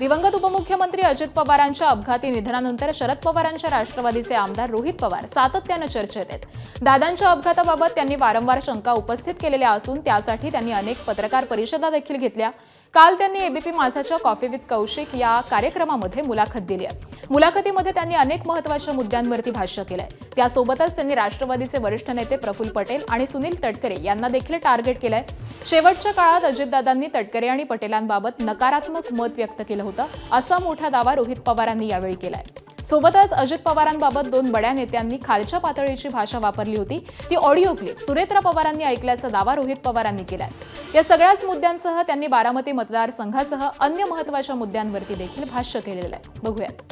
दिवंगत उपमुख्यमंत्री अजित पवारांच्या अपघाती निधनानंतर शरद पवारांच्या राष्ट्रवादीचे आमदार रोहित पवार सातत्यानं चर्चेत आहेत। दादांच्या अपघाताबाबत त्यांनी वारंवार शंका उपस्थित केलेल्या असून त्यासाठी त्यांनी अनेक पत्रकार परिषदा देखील घेतल्या। काल त्यांनी एबीपी माझाच्या कॉफी विथ कौशिक या कार्यक्रमामध्ये मुलाखत दिली आहे। मुलाखतीमध्ये त्यांनी अनेक महत्त्वाच्या मुद्द्यांवरती भाष्य केलंय। त्यासोबतच त्यांनी राष्ट्रवादीचे वरिष्ठ नेते प्रफुल्ल पटेल आणि सुनील तटकरे यांना देखील टार्गेट केलंय। शेवटच्या काळात अजितदादांनी तटकरे आणि पटेलांबाबत नकारात्मक मत व्यक्त केलं होतं, असा मोठा दावा रोहित पवारांनी यावेळी केलाय। सोबतच अजित पवारांबाबत दोन बड्या नेत्यांनी खालच्या पातळीची भाषा वापरली होती, ती ऑडिओ क्लिप सुनेत्रा पवारांनी ऐकल्याचा दावा रोहित पवारांनी केलाय। या सगळ्याच मुद्द्यांसह त्यांनी बारामती मतदारसंघासह अन्य महत्त्वाच्या मुद्द्यांवरती देखील भाष्य केलेलं आहे। बघूयात।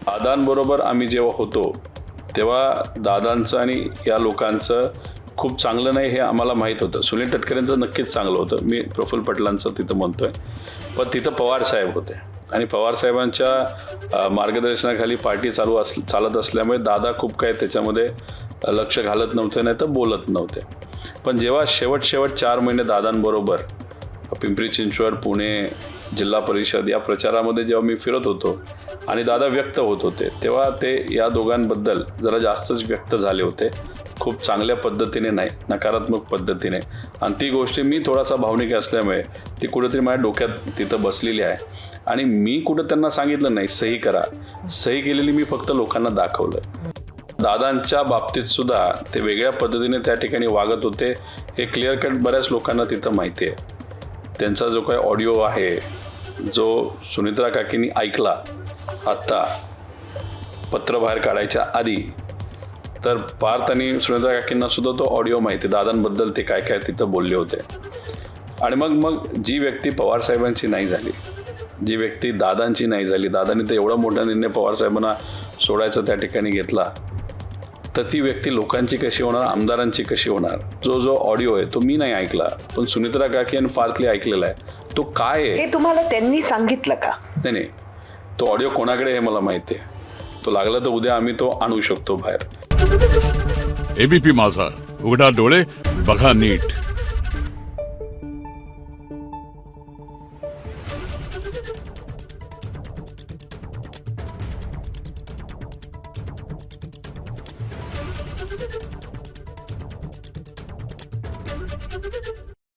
दादांबरोबर आम्ही जेव्हा होतो तेव्हा दादांचं आणि या लोकांचं खूप चांगलं नाही हे आम्हाला माहीत होतं। सुनील तटकरेंचं नक्कीच चांगलं होतं, मी प्रफुल्ल पटेलांचं तिथं म्हणतोय, पण तिथं पवार साहेब होते आणि पवार साहेबांच्या मार्गदर्शनाखाली पार्टी चालत असल्यामुळे दादा खूप काय त्याच्यामध्ये लक्ष घालत नव्हते, नाही तर बोलत नव्हते। पण जेव्हा शेवट 4 महिने दादांबरोबर पिंपरी चिंचवड, पुणे जिल्हा परिषद या प्रचारामध्ये जेव्हा मी फिरत होतो आणि दादा व्यक्त होत होते तेव्हा ते या दोघांबद्दल जरा जास्तच व्यक्त झाले होते, खूप चांगल्या पद्धतीने नाही, नकारात्मक पद्धतीने। आणि ती गोष्ट मी थोडासा भावनिक असल्यामुळे ती कुठेतरी माझ्या डोक्यात तिथं बसलेली आहे आणि मी कुठं त्यांना सांगितलं नाही सही करा, सही केलेली मी फक्त लोकांना दाखवलं। दादांच्या बाबतीत सुद्धा ते वेगळ्या पद्धतीने त्या ठिकाणी वागत होते हे क्लिअर कट बऱ्याच लोकांना तिथं माहिती आहे। त्यांचा जो काही ऑडिओ आहे जो सुनेत्रा काकींनी ऐकला आत्ता पत्र बाहेर काढायच्या आधी, तर पार त्यांनी सुनेत्रा काकींना सुद्धा तो ऑडिओ माहिती, दादांबद्दल ते काय काय तिथं बोलले होते। आणि मग जी व्यक्ती पवार साहेबांची नाही झाली, जी व्यक्ती दादांची नाही झाली, दादांनी तर एवढा मोठा निर्णय पवार साहेबांना सोडायचा त्या ठिकाणी घेतला, तर ती व्यक्ती लोकांची कशी होणार, आमदारांची कशी होणार। जो ऑडिओ आहे तो मी नाही ऐकला, पण सुनेत्रा काकी आणि पार्थली ऐकलेला आहे। तो काय आहे हे तुम्हाला त्यांनी सांगितलं का? नाही, तो ऑडिओ कोणाकडे हे मला माहिती आहे। तो लागला तर उद्या आम्ही तो आणू शकतो बाहेर। एबीपी माझा, उघडा डोळे बघा नीट।